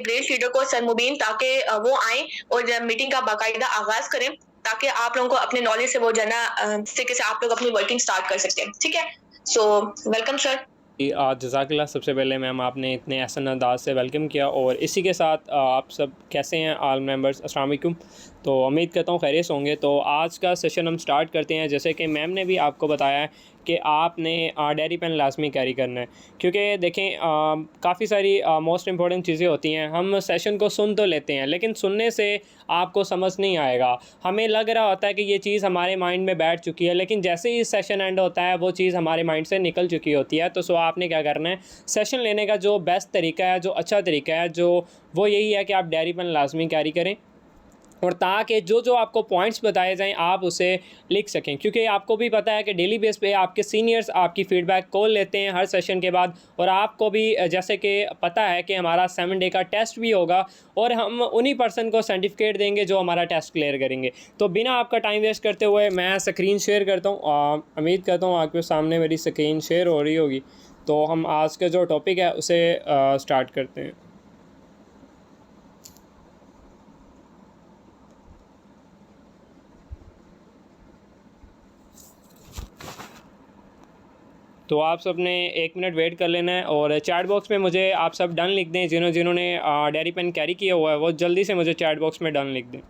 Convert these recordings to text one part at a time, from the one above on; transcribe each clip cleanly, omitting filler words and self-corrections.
Grade leader को sir मुबीन, ताकि वो आए और मीटिंग का बाकायदा आगाज करें, ताकि आप लोगों को अपने नॉलेज से वो जो है ना तरीके से आप लोग अपनी वर्किंग स्टार्ट कर सकें। ठीक है, सो वेलकम सर। जज़ाकल्लाह। सबसे पहले मैम आपने इतने एहसन अंदाज से वेलकम किया, और इसी के साथ आप सब कैसे हैं ऑल मेंबर्स, अस्सलाम वालेकुम। तो उम्मीद करता हूँ खैरियत होंगे। तो आज का सेशन हम स्टार्ट करते हैं। जैसे कि मैम ने भी आपको बताया है कि आपने डायरी पेन लाजमी कैरी करना है, क्योंकि देखें काफ़ी सारी मोस्ट इम्पॉर्टेंट चीज़ें होती हैं। हम सेशन को सुन तो लेते हैं, लेकिन सुनने से आपको समझ नहीं आएगा। हमें लग रहा होता है कि ये चीज़ हमारे माइंड में बैठ चुकी है, लेकिन जैसे ही सेशन एंड होता है वो चीज़ हमारे माइंड से निकल चुकी होती है। तो आपने क्या करना है, सेशन लेने का जो बेस्ट तरीका है, जो अच्छा तरीका है, वो यही है कि आप डायरी पेन लाजमी कैरी करें, और ताकि जो जो आपको पॉइंट्स बताए जाएं आप उसे लिख सकें। क्योंकि आपको भी पता है कि डेली बेस पे आपके सीनियर्स आपकी फ़ीडबैक कॉल लेते हैं हर सेशन के बाद, और आपको भी जैसे कि पता है कि हमारा 7 डे का टेस्ट भी होगा, और हम उन्हीं पर्सन को सर्टिफिकेट देंगे जो हमारा टेस्ट क्लियर करेंगे। तो बिना आपका टाइम वेस्ट करते हुए मैं स्क्रीन शेयर करता हूँ। उम्मीद करता हूँ आपके सामने मेरी स्क्रीन शेयर हो रही होगी। तो हम आज का जो टॉपिक है उसे स्टार्ट करते हैं। तो आप सब ने 1 मिनट वेट कर लेना है, और चैट बॉक्स में मुझे आप सब डन लिख दें। जिन्होंने डायरी पेन कैरी किया हुआ है वो जल्दी से मुझे चैट बॉक्स में डन लिख दें।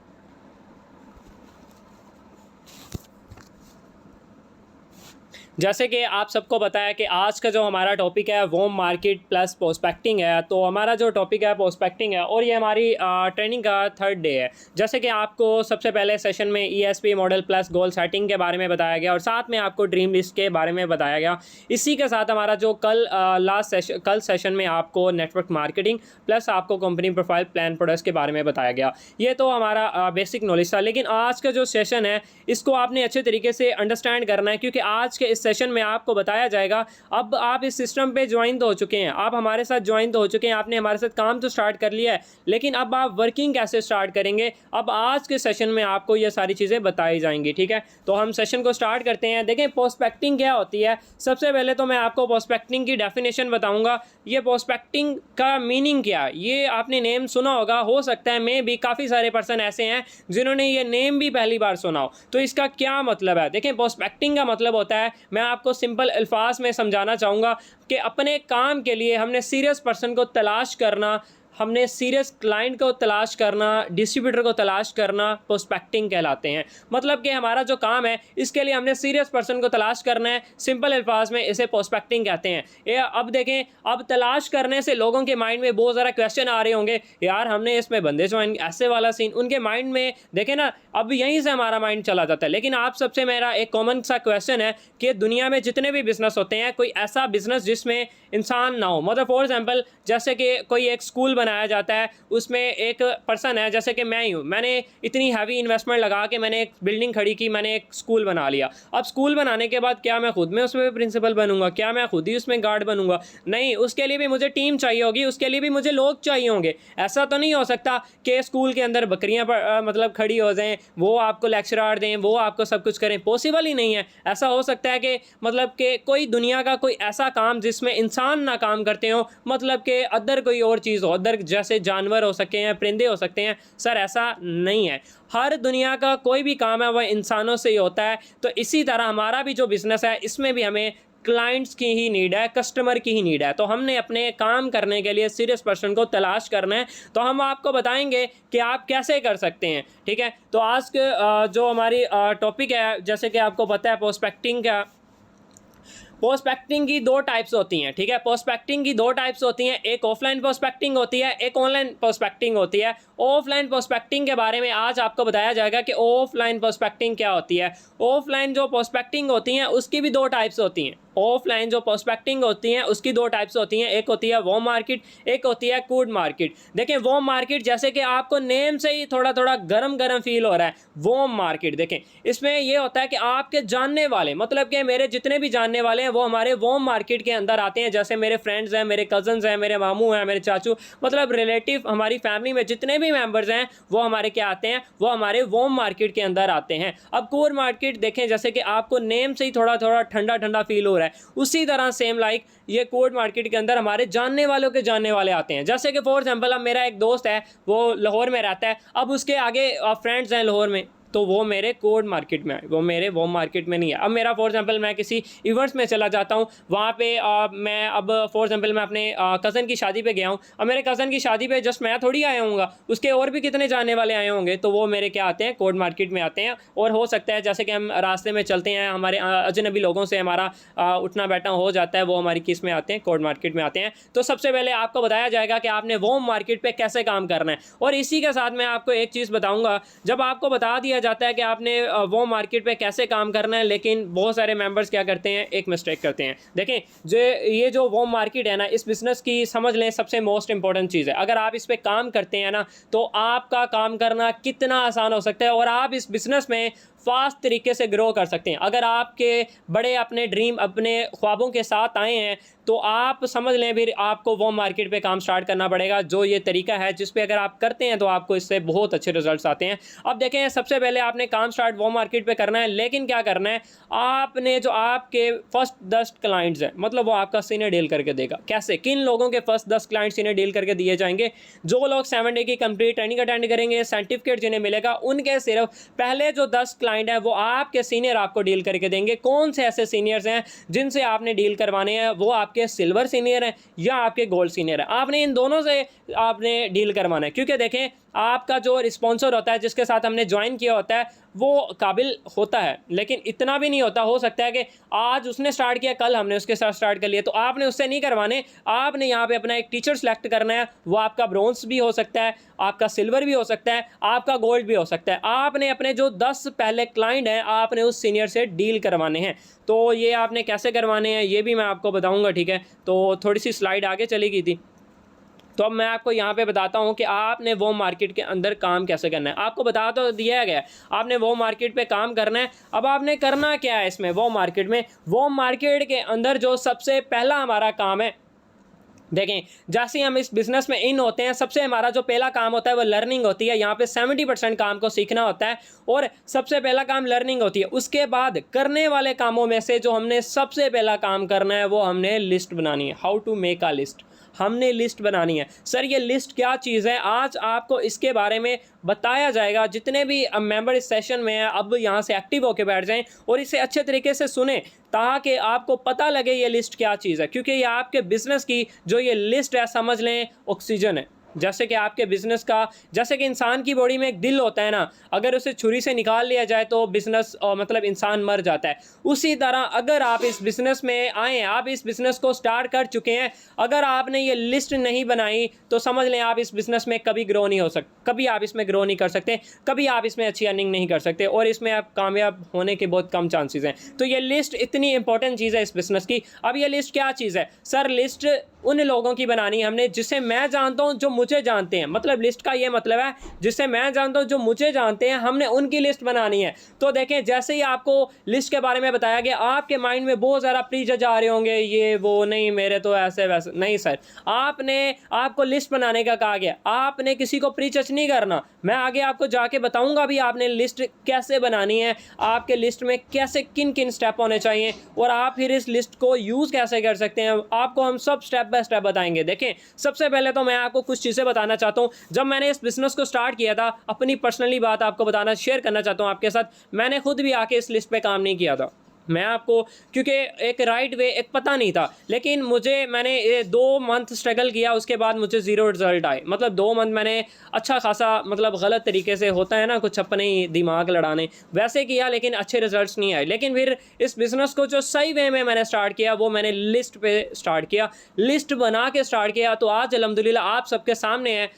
जैसे कि आप सबको पता है कि आज का जो हमारा टॉपिक है वो मार्केट प्लस प्रोस्पेक्टिंग है। तो हमारा जो टॉपिक है प्रोस्पेक्टिंग है, और ये हमारी ट्रेनिंग का 3rd डे है। जैसे कि आपको सबसे पहले सेशन में ESP model plus goal setting के बारे में बताया गया, और साथ में आपको ड्रीम लिस्ट के बारे में बताया गया। इसी के साथ हमारा जो कल सेशन में आपको नेटवर्क मार्केटिंग प्लस आपको कंपनी प्रोफाइल प्लान प्रोडक्ट्स के बारे में बताया गया। ये तो हमारा बेसिक नॉलेज था। लेकिन आज का जो सेशन है इसको आपने अच्छे तरीके से अंडरस्टैंड करना है, क्योंकि आज के इस सेशन में आपको बताया जाएगा। अब आप इस सिस्टम पे ज्वाइन तो हो चुके हैं, आप हमारे साथ ज्वाइन तो हो चुके हैं, आपने हमारे साथ काम तो स्टार्ट कर लिया है, लेकिन अब आप वर्किंग कैसे स्टार्ट करेंगे, अब आज के सेशन में आपको ये सारी चीज़ें बताई जाएंगी। ठीक है, तो हम सेशन को स्टार्ट करते हैं। देखें प्रोस्पेक्टिंग क्या होती है। सबसे पहले तो मैं आपको प्रोस्पेक्टिंग की डेफिनेशन बताऊंगा। ये प्रोस्पेक्टिंग का मीनिंग क्या है, ये आपने नेम सुना होगा, हो सकता है मैं भी काफ़ी सारे पर्सन ऐसे हैं जिन्होंने ये नेम भी पहली बार सुना हो। तो इसका क्या मतलब है, देखें प्रोस्पेक्टिंग का मतलब होता है, मैं आपको सिंपल अल्फाज में समझाना चाहूँगा कि अपने काम के लिए हमने सीरियस पर्सन को तलाश करना, हमने सीरियस क्लाइंट को तलाश करना, डिस्ट्रीब्यूटर को तलाश करना, प्रोस्पेक्टिंग कहलाते हैं। मतलब कि हमारा जो काम है इसके लिए हमने सीरियस पर्सन को तलाश करना है। सिंपल अल्फाज में इसे प्रोस्पेक्टिंग कहते हैं। ये अब देखें, अब तलाश करने से लोगों के माइंड में बहुत ज़्यादा क्वेश्चन आ रहे होंगे, यार हमने इसमें बंदे ज्वाइन, ऐसे वाला सीन उनके माइंड में देखें ना, अब यहीं से हमारा माइंड चला जाता है। लेकिन आप सबसे मेरा एक कॉमन सा क्वेश्चन है कि दुनिया में जितने भी बिजनेस होते हैं, कोई ऐसा बिजनेस जिसमें इंसान ना हो। मतलब फॉर एग्जाम्पल, जैसे कि कोई एक स्कूल बनाया जाता है, उसमें एक पर्सन है, जैसे कि मैं ही हूँ, मैंने इतनी हैवी इन्वेस्टमेंट लगा के मैंने एक बिल्डिंग खड़ी की, मैंने एक स्कूल बना लिया। अब स्कूल बनाने के बाद क्या मैं खुद में उसमें प्रिंसिपल बनूंगा, क्या मैं खुद ही उसमें गार्ड बनूंगा? नहीं, उसके लिए भी मुझे टीम चाहिए होगी, उसके लिए भी मुझे लोग चाहिए होंगे। ऐसा तो नहीं हो सकता कि स्कूल के अंदर बकरियां मतलब खड़ी हो जाएं, वो आपको लेक्चरार दें, वो आपको सब कुछ करें, पॉसिबल ही नहीं है। ऐसा हो सकता है कि मतलब कि कोई दुनिया का कोई ऐसा काम जिसमें इंसान ना काम करते हो, मतलब कि अदर कोई और चीज़ हो, अदर जैसे जानवर हो सकते हैं, परिंदे हो सकते हैं। सर ऐसा नहीं है, हर दुनिया का कोई भी काम है वह इंसानों से ही होता है। तो इसी तरह हमारा भी जो बिज़नेस है इसमें भी हमें क्लाइंट्स की ही नीड है, कस्टमर की ही नीड है। तो हमने अपने काम करने के लिए सीरियस पर्सन को तलाश करना है। तो हम आपको बताएंगे कि आप कैसे कर सकते हैं। ठीक है, तो आज के जो हमारी टॉपिक है, जैसे कि आपको पता है प्रोस्पेक्टिंग का, प्रोस्पेक्टिंग की 2 टाइप्स होती हैं। ठीक है, प्रोस्पेक्टिंग की 2 टाइप्स होती हैं, एक ऑफलाइन प्रोस्पेक्टिंग होती है, एक ऑनलाइन प्रोस्पेक्टिंग होती है। ऑफलाइन प्रोस्पेक्टिंग के बारे में आज आपको बताया जाएगा कि ऑफलाइन प्रोस्पेक्टिंग क्या होती है। ऑफलाइन जो प्रोस्पेक्टिंग होती हैं उसकी भी 2 टाइप्स होती हैं। ऑफलाइन जो प्रोस्पेक्टिंग होती हैं उसकी 2 टाइप्स होती हैं, एक होती है वार्म मार्केट, एक होती है कोल्ड मार्केट। देखें वार्म मार्केट, जैसे कि आपको नेम से ही थोड़ा थोड़ा गरम गरम फील हो रहा है, वार्म मार्केट। देखें इसमें यह होता है कि आपके जानने वाले, मतलब कि मेरे जितने भी जानने वाले हैं वो हमारे वार्म मार्केट के अंदर आते हैं। जैसे मेरे फ्रेंड्स हैं, मेरे कजन्स हैं, मेरे मामू हैं, मेरे चाचू, मतलब रिलेटिव, हमारी फैमिली में जितने भी मेंबर्स हैं वो हमारे क्या आते हैं, वो हमारे वार्म मार्केट के अंदर आते हैं। अब कोल्ड मार्केट देखें, जैसे कि आपको नेम से ही थोड़ा थोड़ा ठंडा ठंडा फील हो रहा मशहूर है, उसी तरह सेम लाइक ये कोड मार्केट के अंदर हमारे जानने वालों के जानने वाले आते हैं। जैसे कि फॉर एग्जांपल अब मेरा एक दोस्त है, वो लाहौर में रहता है, अब उसके आगे फ्रेंड्स हैं लाहौर में, तो वो मेरे कोड मार्केट में आए, वो मेरे वो मार्केट में नहीं है। अब मेरा फॉर एग्जांपल मैं किसी इवेंट्स में चला जाता हूँ, वहाँ पे मैं अब फॉर एग्जांपल मैं अपने कज़न की शादी पे गया हूँ, अब मेरे कज़न की शादी पे जस्ट मैं थोड़ी आया हूँगा, उसके और भी कितने जाने वाले आए होंगे, तो वो मेरे क्या आते हैं, कोड मार्केट में आते हैं। और हो सकता है जैसे कि हम रास्ते में चलते हैं, हमारे अजनबी लोगों से हमारा उठना बैठना हो जाता है, वो हमारी किस में आते हैं, कोड मार्केट में आते हैं। तो सबसे पहले आपको बताया जाएगा कि आपने वो मार्केट पे कैसे काम करना है। और इसी के साथ मैं आपको एक चीज़ बताऊँगा, जब आपको बता दिया जाता है कि आपने वो मार्केट पे कैसे काम करना है, लेकिन बहुत सारे मेंबर्स क्या करते हैं, एक मिस्टेक करते हैं। देखें ये जो वो मार्केट है ना, इस बिज़नेस की समझ लें सबसे मोस्ट इंपॉर्टेंट चीज़ है। अगर आप इस पे काम करते हैं ना, तो आपका काम करना कितना आसान हो सकता है और आप इस बिज़नेस में फास्ट तरीके से ग्रो कर सकते हैं। अगर आपके बड़े अपने ड्रीम, अपने ख्वाबों के साथ आए हैं, तो आप समझ लें फिर आपको वो मार्केट पे काम स्टार्ट करना पड़ेगा, जो ये तरीका है जिस पे अगर आप करते हैं तो आपको इससे बहुत अच्छे रिजल्ट्स आते हैं। अब देखें, सबसे पहले आपने काम स्टार्ट वो मार्केट पे करना है, लेकिन क्या करना है, आपने जो आपके फर्स्ट 10 क्लाइंट्स हैं, मतलब वो आपका सीनियर डील करके देगा। कैसे, किन लोगों के फर्स्ट 10 क्लाइंट सीनियर डील करके दिए जाएंगे? जो लोग 7 डे की कंप्लीट ट्रेनिंग अटेंड करेंगे, सर्टिफिकेट जिन्हें मिलेगा, उनके सिर्फ पहले जो 10 क्लाइंट है वो आपके सीनियर आपको डील करके देंगे। कौन से ऐसे सीनियर्स हैं जिनसे आपने डील करवाने हैं? वो आपके सिल्वर सीनियर हैं या आपके गोल्ड सीनियर हैं। आपने इन दोनों से आपने डील करवाना है, क्योंकि देखें आपका जो रिस्पॉन्सर होता है, जिसके साथ हमने ज्वाइन किया होता है, वो काबिल होता है, लेकिन इतना भी नहीं होता। हो सकता है कि आज उसने स्टार्ट किया, कल हमने उसके साथ स्टार्ट कर लिया, तो आपने उससे नहीं करवाने। आपने यहाँ पे अपना एक टीचर सेलेक्ट करना है। वो आपका ब्रोंज भी हो सकता है, आपका सिल्वर भी हो सकता है, आपका गोल्ड भी हो सकता है। आपने अपने जो 10 पहले क्लाइंट हैं, आपने उस सीनियर से डील करवाने हैं। तो ये आपने कैसे करवाने हैं ये भी मैं आपको बताऊँगा, ठीक है। तो थोड़ी सी स्लाइड आगे चली गई थी, तो अब मैं आपको यहाँ पे बताता हूँ कि आपने वो मार्केट के अंदर काम कैसे करना है। आपको बता तो दिया गया है, आपने वो मार्केट पे काम करना है। अब आपने करना क्या है इसमें, वो मार्केट में, वो मार्केट के अंदर जो सबसे पहला हमारा काम है, देखें जैसे ही हम इस बिज़नेस में इन होते हैं, सबसे हमारा जो पहला काम होता है वो लर्निंग होती है। यहाँ पे 70% काम को सीखना होता है और सबसे पहला काम लर्निंग होती है। उसके बाद करने वाले कामों में से जो हमने सबसे पहला काम करना है, वो हमने लिस्ट बनानी है। How to make a list, हमने लिस्ट बनानी है। सर ये लिस्ट क्या चीज़ है, आज आपको इसके बारे में बताया जाएगा। जितने भी मेंबर इस सेशन में हैं, अब यहाँ से एक्टिव होकर बैठ जाएं और इसे अच्छे तरीके से सुने, ताकि आपको पता लगे ये लिस्ट क्या चीज़ है। क्योंकि ये आपके बिज़नेस की जो ये लिस्ट है, समझ लें ऑक्सीजन है। जैसे कि आपके बिज़नेस का, जैसे कि इंसान की बॉडी में एक दिल होता है ना, अगर उसे छुरी से निकाल लिया जाए तो बिज़नेस मतलब इंसान मर जाता है। उसी तरह अगर आप इस बिज़नेस में आए, आप इस बिज़नेस को स्टार्ट कर चुके हैं, अगर आपने ये लिस्ट नहीं बनाई तो समझ लें आप इस बिज़नेस में कभी ग्रो नहीं हो सकते, कभी आप इसमें ग्रो नहीं कर सकते, कभी आप इसमें अच्छी अर्निंग नहीं कर सकते और इसमें आप कामयाब होने के बहुत कम चांसेस हैं। तो ये लिस्ट इतनी इंपॉर्टेंट चीज़ है इस बिज़नेस की। अब ये लिस्ट क्या चीज़ है सर? लिस्ट उन लोगों की बनानी हमने जिसे मैं जानता हूं, जो मुझे जानते हैं। मतलब लिस्ट का ये मतलब है जिसे मैं जानता हूं, जो मुझे जानते हैं, हमने उनकी लिस्ट बनानी है। तो देखें जैसे ही आपको लिस्ट के बारे में बताया गया, आपके माइंड में बहुत ज़्यादा प्रीजज आ रहे होंगे, ये वो नहीं, मेरे तो ऐसे वैसे नहीं। सर आपको लिस्ट बनाने का कहा गया, आपने किसी को प्रीजज नहीं करना। मैं आगे आपको जाके बताऊंगा भी आपने लिस्ट कैसे बनानी है, आपके लिस्ट में कैसे किन किन स्टेप होने चाहिए और आप फिर इस लिस्ट को यूज़ कैसे कर सकते हैं। आपको हम सब स्टेप बाय स्टेप बताएंगे। देखें सबसे पहले तो मैं आपको कुछ चीज़ें बताना चाहता हूं। जब मैंने इस बिज़नेस को स्टार्ट किया था, अपनी पर्सनली बात आपको बताना, शेयर करना चाहता हूं आपके साथ। मैंने खुद भी आके इस लिस्ट पे काम नहीं किया था। मैं आपको, क्योंकि एक राइट वे एक पता नहीं था, लेकिन मैंने 2 मंथ स्ट्रगल किया, उसके बाद मुझे ज़ीरो रिजल्ट आए। मतलब 2 मंथ मैंने अच्छा खासा, मतलब गलत तरीके से होता है ना कुछ अपने ही दिमाग लड़ाने, वैसे किया, लेकिन अच्छे रिजल्ट्स नहीं आए। लेकिन फिर इस बिज़नेस को जो सही वे में मैंने स्टार्ट किया, वो मैंने लिस्ट पे स्टार्ट किया, लिस्ट बना के स्टार्ट किया। तो आज अल्हम्दुलिल्लाह आप सबके सामने है,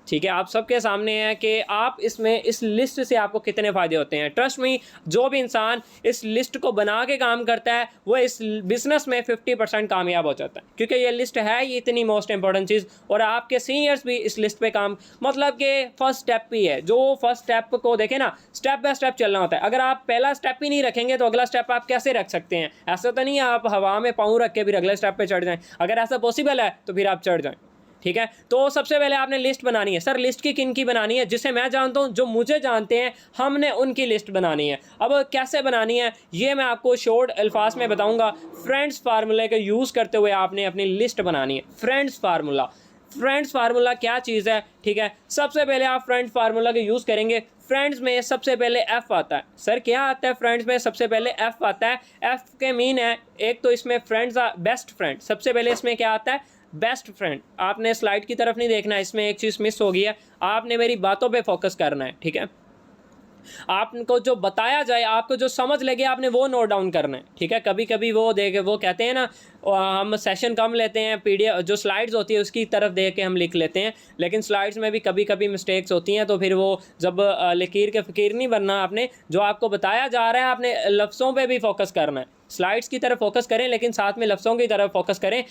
ठीक है, आप सबके सामने है कि आप इसमें इस लिस्ट से आपको कितने फ़ायदे होते हैं। ट्रस्ट मी, जो भी इंसान इस लिस्ट को बना के काम करता है, वो इस बिज़नेस में 50% कामयाब हो जाता है, क्योंकि ये लिस्ट है ये इतनी मोस्ट इंपॉर्टेंट चीज़। और आपके सीनियर्स भी इस लिस्ट पे काम, मतलब कि फ़र्स्ट स्टेप ही है। जो फर्स्ट स्टेप को देखें ना, स्टेप बाय स्टेप चलना होता है। अगर आप पहला स्टेप ही नहीं रखेंगे तो अगला स्टेप आप कैसे रख सकते हैं? ऐसा तो नहीं है आप हवा में पाँव रख के फिर अगले स्टेप पर चढ़ जाएँ। अगर ऐसा पॉसिबल है तो फिर आप चढ़ जाएँ, ठीक है। तो सबसे पहले आपने लिस्ट बनानी है। सर लिस्ट किन की बनानी है? जिसे मैं जानता हूँ, जो मुझे जानते हैं, हमने उनकी लिस्ट बनानी है। अब कैसे बनानी है ये मैं आपको शॉर्ट अल्फाज में बताऊंगा। फ्रेंड्स फार्मूले का यूज़ करते हुए आपने अपनी लिस्ट बनानी है। फ्रेंड्स फार्मूला क्या चीज़ है? ठीक है, सबसे पहले आप फ्रेंड्स फार्मूला का यूज़ करेंगे। फ्रेंड्स में सबसे पहले एफ आता है। सर क्या आता है? फ्रेंड्स में सबसे पहले एफ आता है। एफ के मीन है, एक तो इसमें फ्रेंड्स बेस्ट फ्रेंड, सबसे पहले इसमें क्या आता है? Best friend. आपने स्लाइड की तरफ नहीं देखना है, इसमें एक चीज़ मिस हो गई है, आपने मेरी बातों पे फोकस करना है। ठीक है, आपको जो बताया जाए, आपको जो समझ लगे, आपने वो नोट डाउन करना है। ठीक है, कभी कभी वो कहते हैं ना, हम सेशन कम लेते हैं, पीडीएफ जो स्लाइड्स होती है उसकी तरफ देख के हम लिख लेते हैं, लेकिन स्लाइड्स में भी कभी कभी मिस्टेक्स होती हैं, तो फिर वो जब लकीर के फ़कीर नहीं बनना, आपने जो आपको बताया जा रहा है आपने लफ्ज़ों पे भी फोकस करना है। स्लाइड्स की तरफ फोकस करें लेकिन साथ में लफ्ज़ों की तरफ फोकस करें।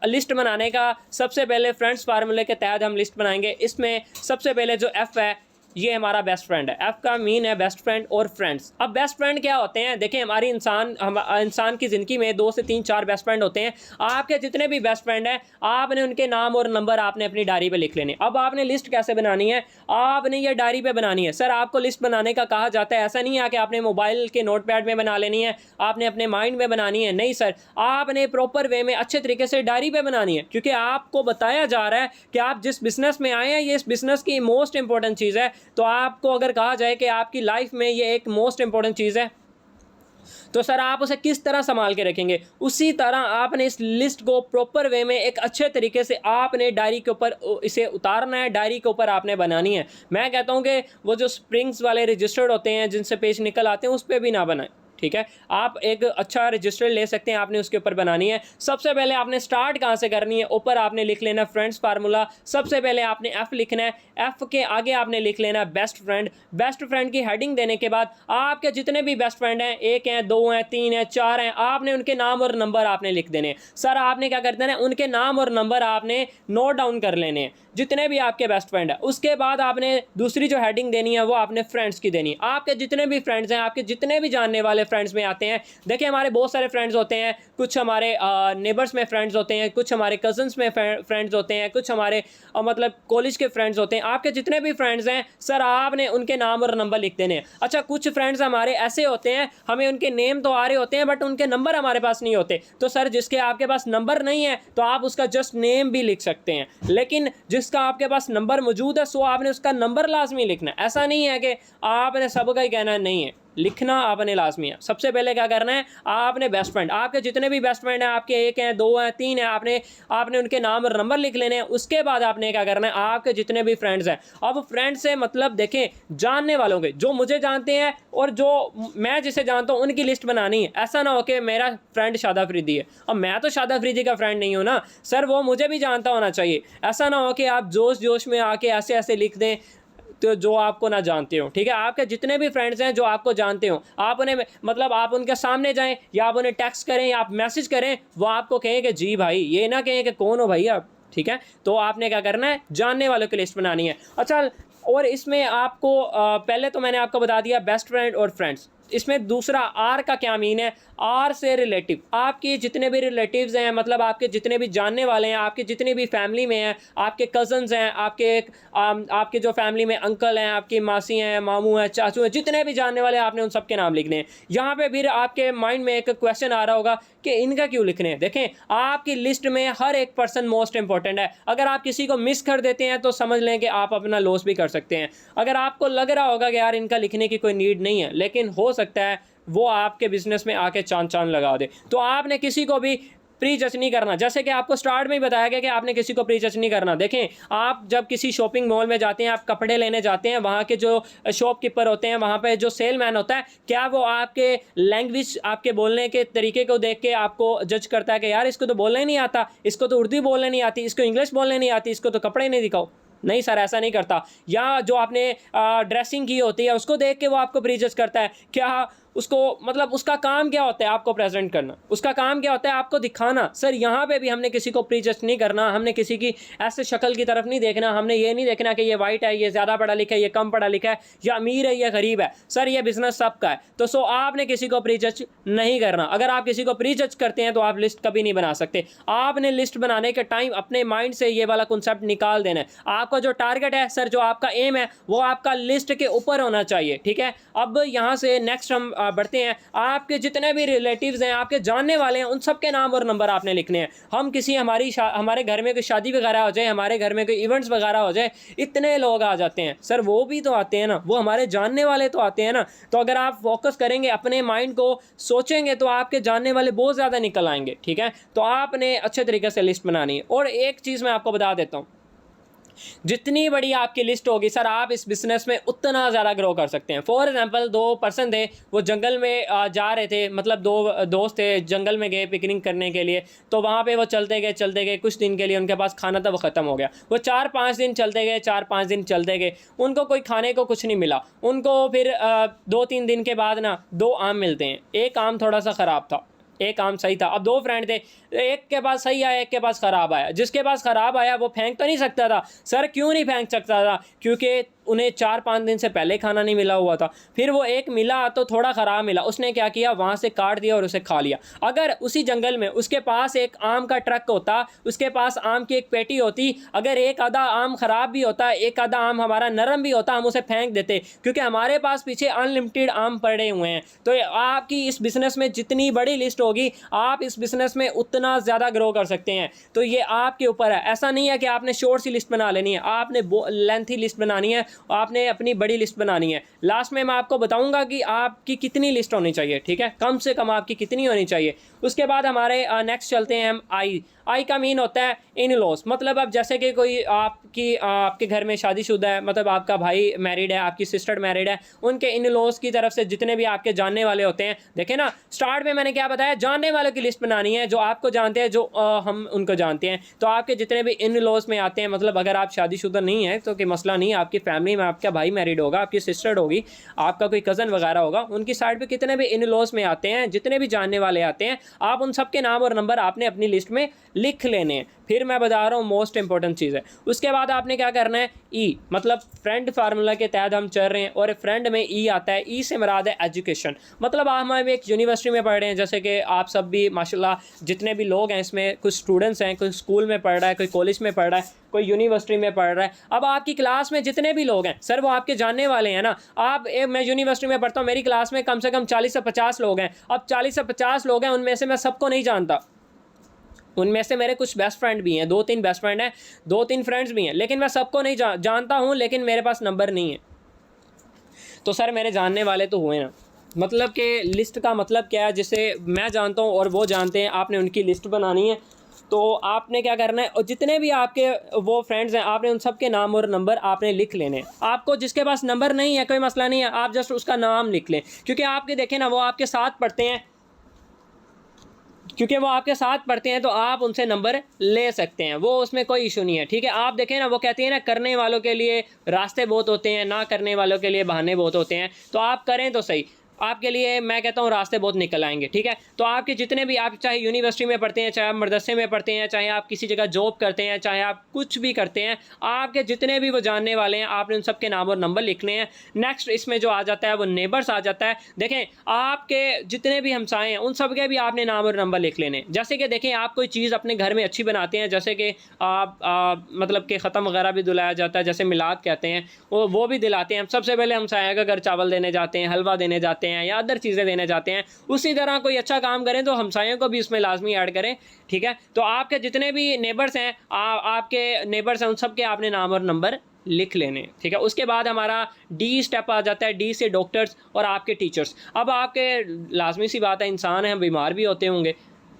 लिस्ट बनाने का सबसे पहले फ्रेंड्स फार्मूले के तहत हम लिस्ट बनाएंगे। इसमें सबसे पहले जो एफ़ है ये हमारा बेस्ट फ्रेंड है। एफ का मीन है बेस्ट फ्रेंड और फ्रेंड्स। अब बेस्ट फ्रेंड क्या होते हैं? देखिए, हमारी इंसान की ज़िंदगी में 2 से 3 4 बेस्ट फ्रेंड होते हैं। आपके जितने भी बेस्ट फ्रेंड हैं, आपने उनके नाम और नंबर आपने अपनी डायरी पे लिख लेने। अब आपने लिस्ट कैसे बनानी है? आपने ये डायरी पे बनानी है। सर आपको लिस्ट बनाने का कहा जाता है, ऐसा नहीं है कि आपने मोबाइल के नोटपैड में बना लेनी है, आपने अपने माइंड में बनानी है। नहीं सर, आपने प्रॉपर वे में अच्छे तरीके से डायरी पे बनानी है, क्योंकि आपको बताया जा रहा है कि आप जिस बिज़नेस में आए हैं, ये इस बिज़नेस की मोस्ट इंपॉर्टेंट चीज़ है। तो आपको अगर कहा जाए कि आपकी लाइफ में ये एक मोस्ट इंपॉर्टेंट चीज़ है, तो सर आप उसे किस तरह संभाल के रखेंगे? उसी तरह आपने इस लिस्ट को प्रॉपर वे में एक अच्छे तरीके से आपने डायरी के ऊपर इसे उतारना है, डायरी के ऊपर आपने बनानी है। मैं कहता हूं कि वो जो स्प्रिंग्स वाले रजिस्टर्ड होते हैं जिनसे पेज निकल आते हैं, उस पर भी ना बनाएं। ठीक है, आप एक अच्छा रजिस्टर ले सकते हैं, आपने उसके ऊपर बनानी है। सबसे पहले आपने स्टार्ट कहाँ से करनी है? ऊपर आपने लिख लेना फ्रेंड्स फार्मूला। सबसे पहले आपने एफ लिखना है, एफ के आगे आपने लिख लेना बेस्ट फ्रेंड। बेस्ट फ्रेंड की हेडिंग देने के बाद आपके जितने भी बेस्ट फ्रेंड हैं, 1 हैं, 2 हैं, 3 हैं, 4 हैं, आपने उनके नाम और नंबर आपने लिख देने। सर आपने क्या कर देना है? उनके नाम और नंबर आपने नोट डाउन कर लेने हैं, जितने भी आपके बेस्ट फ्रेंड है। उसके बाद आपने दूसरी जो हेडिंग देनी है वो आपने फ्रेंड्स की देनी है। आपके जितने भी फ्रेंड्स हैं, आपके जितने भी जानने वाले फ्रेंड्स में आते हैं। देखिए, हमारे बहुत सारे फ्रेंड्स होते हैं, कुछ हमारे नेबर्स में फ्रेंड्स होते हैं, कुछ हमारे कजन्स में फ्रेंड्स होते हैं, कुछ हमारे मतलब कॉलेज के फ्रेंड्स होते हैं। आपके जितने भी फ्रेंड्स हैं सर, आपने उनके नाम और नंबर लिख देने हैं। अच्छा, कुछ फ्रेंड्स हमारे ऐसे होते हैं, हमें उनके नेम तो आ रहे होते हैं बट उनके नंबर हमारे पास नहीं होते। तो सर जिसके आपके पास नंबर नहीं है तो आप उसका जस्ट नेम भी लिख सकते हैं, लेकिन जिसका आपके पास नंबर मौजूद है सो आपने उसका नंबर लाजमी लिखना है। ऐसा नहीं है कि आपने सबका ही कहना नहीं है, लिखना आपने लाजमी है। सबसे पहले क्या करना है? आपने बेस्ट फ्रेंड, आपके जितने भी बेस्ट फ्रेंड हैं, आपके 1 हैं, 2 हैं, 3 हैं, आपने उनके नाम और नंबर लिख लेने हैं। उसके बाद आपने क्या करना है? आपके जितने भी फ्रेंड्स हैं, अब फ्रेंड्स से मतलब देखें, जानने वालों के, जो मुझे जानते हैं और जो मैं जिसे जानता हूँ, उनकी लिस्ट बनानी है। ऐसा ना हो कि मेरा फ्रेंड शादा अफरीदी है, अब मैं तो शादा अफरीदी का फ्रेंड नहीं हूँ ना सर, वो मुझे भी जानता होना चाहिए। ऐसा ना हो कि आप जोश में आके ऐसे ऐसे लिख दें तो जो आपको ना जानते हो। ठीक है, आपके जितने भी फ्रेंड्स हैं जो आपको जानते हो, आप उन्हें मतलब आप उनके सामने जाएं या आप उन्हें टेक्स्ट करें या आप मैसेज करें, वो आपको कहें कि जी भाई, ये ना कहें कि कौन हो भाई आप। ठीक है, तो आपने क्या करना है? जानने वालों की लिस्ट बनानी है। अच्छा, और इसमें आपको पहले तो मैंने आपको बता दिया बेस्ट फ्रेंड और फ्रेंड्स। इसमें दूसरा आर का क्या मीन है? आर से रिलेटिव। आपके जितने भी रिलेटिव्स हैं, मतलब आपके जितने भी जानने वाले हैं, आपके जितने भी फैमिली में हैं, आपके कज़न्स हैं, आपके जो फैमिली में अंकल हैं, आपकी मासी हैं, मामू हैं, चाचू हैं, जितने भी जानने वाले हैं, आपने उन सबके नाम लिखने हैं। यहाँ पे फिर आपके माइंड में एक क्वेश्चन आ रहा होगा कि इनका क्यों लिखने हैं? देखें, आपकी लिस्ट में हर एक पर्सन मोस्ट इंपॉर्टेंट है। अगर आप किसी को मिस कर देते हैं तो समझ लें कि आप अपना लॉस भी कर सकते हैं। अगर आपको लग रहा होगा कि यार इनका लिखने की कोई नीड नहीं है, लेकिन हो सकता है वो आपके बिजनेस में आके चांद लगा दे, तो आपने किसी को भी प्री जज नहीं करना। जैसे कि आपको स्टार्ट में ही बताया गया कि आपने किसी को प्री जज नहीं करना। देखें, आप जब किसी शॉपिंग मॉल में जाते हैं, आप कपड़े लेने जाते हैं, वहाँ के जो शॉपकीपर होते हैं, वहाँ पे जो सेलमैन होता है, क्या वो आपके लैंग्वेज, आपके बोलने के तरीके को देख के आपको जज करता है कि यार इसको तो बोलने नहीं आता, इसको तो उर्दू बोलने नहीं आती, इसको इंग्लिश बोलने नहीं आती, इसको तो कपड़े नहीं दिखाओ? नहीं सर, ऐसा नहीं करता। या जो आपने ड्रेसिंग की होती है उसको देख के वो आपको प्री जज करता है, क्या उसको मतलब उसका काम क्या होता है आपको प्रेजेंट करना, उसका काम क्या होता है आपको दिखाना। सर यहाँ पे भी हमने किसी को प्रीजस्ट नहीं करना, हमने किसी की ऐसे शक्ल की तरफ नहीं देखना, हमने ये नहीं देखना कि ये वाइट है, ये ज़्यादा पढ़ा लिखा है, ये कम पढ़ा लिखा है, या अमीर है, ये गरीब है। सर ये बिजनेस सबका है, तो सो आपने किसी को प्रीजस्ट नहीं करना। अगर आप किसी को प्रीजस्ट करते हैं तो आप लिस्ट कभी नहीं बना सकते। आपने लिस्ट बनाने के टाइम अपने माइंड से ये वाला कॉन्सेप्ट निकाल देना है। आपका जो टारगेट है सर, जो आपका एम है, वो आपका लिस्ट के ऊपर होना चाहिए, ठीक है। अब यहाँ से नेक्स्ट हम बढ़ते हैं। आपके जितने भी रिलेटिव्स हैं, आपके जानने वाले हैं, उन सब के नाम और नंबर आपने लिखने हैं। हम किसी हमारे घर में कोई शादी वगैरह हो जाए, हमारे घर में कोई इवेंट्स वगैरह हो जाए, इतने लोग आ जाते हैं सर, वो भी तो आते हैं ना, वो हमारे जानने वाले तो आते हैं ना। तो अगर आप फोकस करेंगे, अपने माइंड को सोचेंगे, तो आपके जानने वाले बहुत ज़्यादा निकल आएंगे, ठीक है। तो आपने अच्छे तरीके से लिस्ट बनानी है। और एक चीज़ मैं आपको बता देता हूँ, जितनी बड़ी आपकी लिस्ट होगी सर, आप इस बिजनेस में उतना ज़्यादा ग्रो कर सकते हैं। फॉर एग्जांपल 2 पर्सन थे, वो जंगल में जा रहे थे, मतलब 2 दोस्त थे, जंगल में गए पिकनिक करने के लिए। तो वहाँ पे वो चलते गए कुछ दिन के लिए, उनके पास खाना था वो ख़त्म हो गया। वो 4-5 दिन चलते गए, 4-5 दिन चलते गए, उनको कोई खाने को कुछ नहीं मिला। उनको फिर 2-3 दिन के बाद ना 2 आम मिलते हैं। एक आम थोड़ा सा ख़राब था, एक आम सही था। अब 2 फ्रेंड थे, एक के पास सही आया, एक के पास ख़राब आया। जिसके पास ख़राब आया वो फेंक तो नहीं सकता था। सर क्यों नहीं फेंक सकता था? क्योंकि उन्हें 4-5 दिन से पहले खाना नहीं मिला हुआ था। फिर वो एक मिला तो थोड़ा ख़राब मिला, उसने क्या किया, वहाँ से काट दिया और उसे खा लिया। अगर उसी जंगल में उसके पास एक आम का ट्रक होता, उसके पास आम की एक पेटी होती, अगर एक आधा आम ख़राब भी होता, एक आधा आम हमारा नरम भी होता, हम उसे फेंक देते, क्योंकि हमारे पास पीछे अनलिमिटेड आम पड़े हुए हैं। तो आपकी इस बिज़नेस में जितनी बड़ी लिस्ट होगी, आप इस बिज़नेस में उतना ज़्यादा ग्रो कर सकते हैं। तो ये आपके ऊपर है। ऐसा नहीं है कि आपने शॉर्ट सी लिस्ट बना लेनी है, आपने लेंथी लिस्ट बनानी है, आपने अपनी बड़ी लिस्ट बनानी है। लास्ट में मैं आपको बताऊंगा कि आपकी कितनी लिस्ट होनी चाहिए, ठीक है, कम से कम आपकी कितनी होनी चाहिए। उसके बाद हमारे नेक्स्ट चलते हैं हम आई का मीन होता है इन लॉस। मतलब अब जैसे कि कोई आपके घर में शादीशुदा है, मतलब आपका भाई मैरिड है, आपकी सिस्टर मैरिड है, उनके इन लॉस की तरफ से जितने भी आपके जानने वाले होते हैं, देखें ना स्टार्ट में मैंने क्या बताया, जानने वालों की लिस्ट बनानी है, जो आपको जानते हैं, जो हम उनको जानते हैं। तो आपके जितने भी इन लॉस में आते हैं, मतलब अगर आप शादीशुदा नहीं है तो कोई मसला नहीं, आपकी फैमिली में आपका भाई मैरिड होगा, आपकी सिस्टर होगी, आपका कोई कज़न वगैरह होगा, उनकी साइड पर कितने भी इन लॉस में आते हैं, जितने भी जानने वाले आते हैं, आप उन सब के नाम और नंबर आपने अपनी लिस्ट में लिख लेने हैं। फिर मैं बता रहा हूँ मोस्ट इंपॉर्टेंट चीज़ है, उसके बाद आपने क्या करना है, ई मतलब फ्रेंड फार्मूला के तहत हम चल रहे हैं, और फ्रेंड में ई आता है। ई से मुराद है एजुकेशन। मतलब हम एक यूनिवर्सिटी में पढ़ रहे हैं, जैसे कि आप सब भी माशाल्लाह जितने भी लोग हैं इसमें, कुछ स्टूडेंट्स हैं, कोई स्कूल में पढ़ रहा है, कोई कॉलेज में पढ़ रहा है, कोई यूनिवर्सिटी में पढ़ रहा है। अब आपकी क्लास में जितने भी लोग हैं सर, वो आपके जानने वाले हैं ना। मैं यूनिवर्सिटी में पढ़ता हूँ, मेरी क्लास में कम से कम 40 से 50 लोग हैं। अब 40 से 50 लोग हैं, उनमें से मैं सबको नहीं जानता, उनमें से मेरे कुछ बेस्ट फ्रेंड भी हैं, 2-3 बेस्ट फ्रेंड हैं, 2-3 फ्रेंड्स भी हैं, लेकिन मैं सबको नहीं जानता हूँ, लेकिन मेरे पास नंबर नहीं है। तो सर मेरे जानने वाले तो हुए ना। मतलब कि लिस्ट का मतलब क्या है, जिसे मैं जानता हूँ और वो जानते हैं, आपने उनकी लिस्ट बनानी है। तो आपने क्या करना है, और जितने भी आपके वो फ्रेंड्स हैं, आपने उन सब के नाम और नंबर आपने लिख लेने हैं। आपको जिसके पास नंबर नहीं है कोई मसला नहीं है, आप जस्ट उसका नाम लिख लें, क्योंकि आपके देखें ना वो आपके साथ पढ़ते हैं, क्योंकि वो आपके साथ पढ़ते हैं, तो आप उनसे नंबर ले सकते हैं, वो उसमें कोई इशू नहीं है, ठीक है। आप देखें ना, वो कहती है ना, करने वालों के लिए रास्ते बहुत होते हैं, ना करने वालों के लिए बहाने बहुत होते हैं। तो आप करें तो सही, आपके लिए मैं कहता हूँ रास्ते बहुत निकल आएंगे, ठीक है। तो आपके जितने भी, आप चाहे यूनिवर्सिटी में पढ़ते हैं, चाहे आप मदरसे में पढ़ते हैं, चाहे आप किसी जगह जॉब करते हैं, चाहे आप कुछ भी करते हैं, आपके जितने भी वो जानने वाले हैं, आपने उन सब के नाम और नंबर लिखने हैं। नेक्स्ट इसमें जो आ जाता है वो नेबर्स आ जाता है। देखें आपके जितने भी हमसाए हैं, उन सब के भी आपने नाम और नंबर लिख लेने। जैसे कि देखें आप कोई चीज़ अपने घर में अच्छी बनाते हैं, जैसे कि मतलब कि ख़त्म वगैरह भी दिलाया जाता है, जैसे मिलाद कहते हैं, वो भी दिलाते हैं। सबसे पहले हमसाए का घर चावल देने जाते हैं, हलवा देने जाते हैं, या अदर चीज़ें देने जाते हैं। उसी तरह कोई अच्छा काम करें तो हमसायों को भी इसमें लाजमी ऐड करें, ठीक है। तो आपके जितने भी नेबर्स हैं, आपके नेबर्स हैं, उन सब के आपने नाम और नंबर लिख लेने, ठीक है। उसके बाद हमारा डी स्टेप आ जाता है। डी से डॉक्टर्स और आपके टीचर्स। अब आपके लाजमी सी बात है, इंसान हैं, बीमार भी होते होंगे,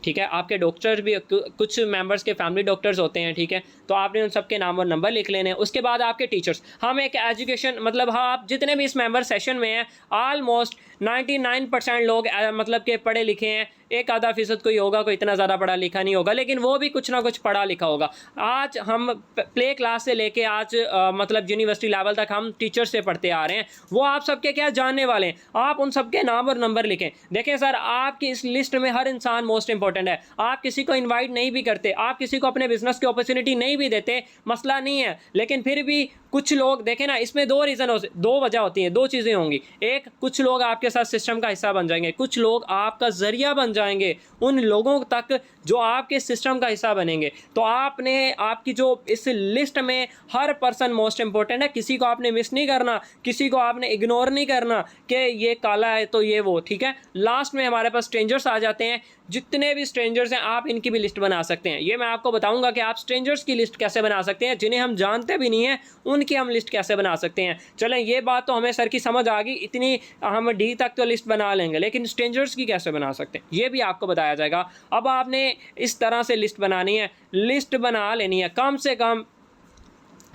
ठीक है। आपके डॉक्टर्स भी, कुछ मेंबर्स के फैमिली डॉक्टर्स होते हैं, ठीक है। तो आपने उन सब के नाम और नंबर लिख लेने हैं। उसके बाद आपके टीचर्स, हम एक एजुकेशन, मतलब हाँ, आप जितने भी इस मेंबर सेशन में हैं, ऑलमोस्ट 99% लोग मतलब कि पढ़े लिखे हैं, एक आधा फीसद कोई होगा, कोई इतना ज़्यादा पढ़ा लिखा नहीं होगा, लेकिन वो भी कुछ ना कुछ पढ़ा लिखा होगा। आज हम प्ले क्लास से लेके आज मतलब यूनिवर्सिटी लेवल तक हम टीचर से पढ़ते आ रहे हैं, वो आप सबके क्या जानने वाले हैं। आप उन सबके नाम और नंबर लिखें। देखें सर, आपकी इस लिस्ट में हर इंसान मोस्ट इंपॉर्टेंट है। आप किसी को इन्वाइट नहीं भी करते, आप किसी को अपने बिजनेस की अपॉर्चुनिटी नहीं भी देते, मसला नहीं है, लेकिन फिर भी कुछ लोग देखें ना, इसमें दो वजह होती हैं, दो चीज़ें होंगी। एक, कुछ लोग आपके साथ सिस्टम का हिस्सा बन जाएंगे, कुछ लोग आपका जरिया बन जाएंगे उन लोगों तक जो आपके सिस्टम का हिस्सा बनेंगे। तो आपने आपकी जो इस लिस्ट में हर पर्सन मोस्ट इंपॉर्टेंट है, किसी को आपने मिस नहीं करना, किसी को आपने इग्नोर नहीं करना कि ये काला है तो ये वो, ठीक है। लास्ट में हमारे पास स्ट्रेंजर्स आ जाते हैं। जितने भी स्ट्रेंजर्स हैं आप इनकी भी लिस्ट बना सकते हैं। ये मैं आपको बताऊंगा कि आप स्ट्रेंजर्स की लिस्ट कैसे बना सकते हैं, जिन्हें हम जानते भी नहीं हैं उनकी हम लिस्ट कैसे बना सकते हैं। चलें, ये बात तो हमें सर की समझ आ गई, इतनी हम डी तक तो लिस्ट बना लेंगे, लेकिन स्ट्रेंजर्स की कैसे बना सकते हैं ये भी आपको बताया जाएगा। अब आपने इस तरह से लिस्ट बनानी है, लिस्ट बना लेनी है। कम से कम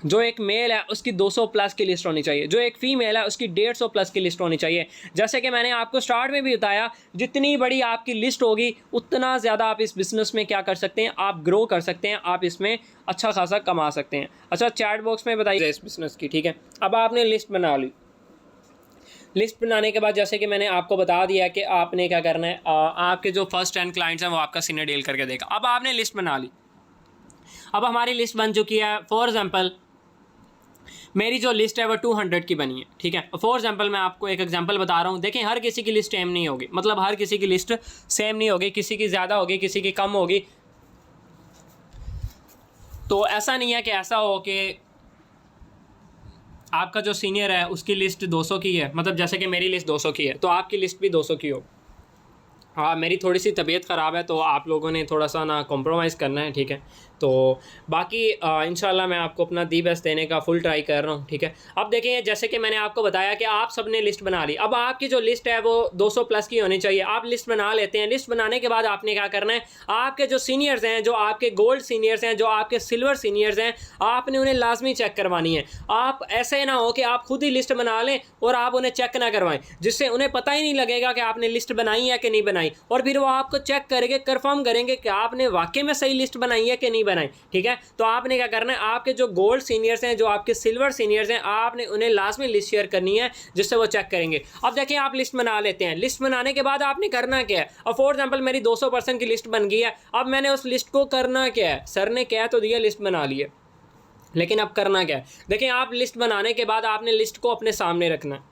जो एक मेल है उसकी 200 प्लस की लिस्ट होनी चाहिए, जो एक फ़ीमेल है उसकी 150 प्लस की लिस्ट होनी चाहिए। जैसे कि मैंने आपको स्टार्ट में भी बताया, जितनी बड़ी आपकी लिस्ट होगी उतना ज़्यादा आप इस बिज़नेस में क्या कर सकते हैं, आप ग्रो कर सकते हैं, आप इसमें अच्छा खासा कमा सकते हैं। अच्छा, चैट बॉक्स में बताइए इस बिज़नेस की, ठीक है। अब आपने लिस्ट बना ली। लिस्ट बनाने के बाद जैसे कि मैंने आपको बता दिया कि आपने क्या करना है, आपके जो फर्स्ट 10 क्लाइंट्स हैं वो आपका सीनियर डील करके देगा। अब आपने लिस्ट बना ली। अब हमारी लिस्ट बन चुकी है। फॉर एग्जांपल मेरी जो लिस्ट है वो 200 की बनी है, ठीक है। फॉर एग्जांपल मैं आपको एक एग्जांपल बता रहा हूँ। देखें, हर किसी की लिस्ट सेम नहीं होगी, मतलब हर किसी की लिस्ट सेम नहीं होगी, किसी की ज़्यादा होगी, किसी की कम होगी। तो ऐसा नहीं है कि ऐसा हो कि आपका जो सीनियर है उसकी लिस्ट 200 की है, मतलब जैसे कि मेरी लिस्ट 200 की है तो आपकी लिस्ट भी 200 की हो। हाँ, मेरी थोड़ी सी तबीयत ख़राब है तो आप लोगों ने थोड़ा सा ना कॉम्प्रोमाइज़ करना है, ठीक है। तो बाकी इंशाल्लाह मैं आपको अपना दी बेस्ट देने का फुल ट्राई कर रहा हूँ, ठीक है। अब देखें, जैसे कि मैंने आपको बताया कि आप सब ने लिस्ट बना ली। अब आपकी जो लिस्ट है वो 200 प्लस की होनी चाहिए। आप लिस्ट बना लेते हैं। लिस्ट बनाने के बाद आपने क्या करना है, आपके जो सीनियर्स हैं, जो आपके गोल्ड सीनियर्स हैं, जो आपके सिल्वर सीनियर्स हैं, आपने उन्हें लाजमी चेक करवानी है। आप ऐसे ना हो कि आप खुद ही लिस्ट बना लें और आप उन्हें चेक ना करवाएं, जिससे उन्हें पता ही नहीं लगेगा कि आपने लिस्ट बनाई है कि नहीं बनाई, और फिर वो आपको चेक करेंगे, कंफर्म करेंगे कि आपने वाकई में सही लिस्ट बनाई है कि नहीं बनाई, ठीक है। तो आपने क्या करना है, आपके जो गोल्ड सीनियर्स हैं, जो आपके सिल्वर सीनियर्स हैं, आपने उन्हें लाजमी लिस्ट शेयर करनी है, जिससे वो चेक करेंगे। अब देखिए, आप लिस्ट बना लेते हैं। लिस्ट बनाने के बाद आपने करना क्या है। अब फॉर एग्जांपल मेरी 200 पर्सन की लिस्ट बन गई है। अब मैंने उस लिस्ट को करना क्या है, सर ने क्या तो दिया, लिस्ट बना ली है, लेकिन अब करना क्या है। देखिए, आप लिस्ट बनाने के बाद आपने लिस्ट को अपने सामने रखना है।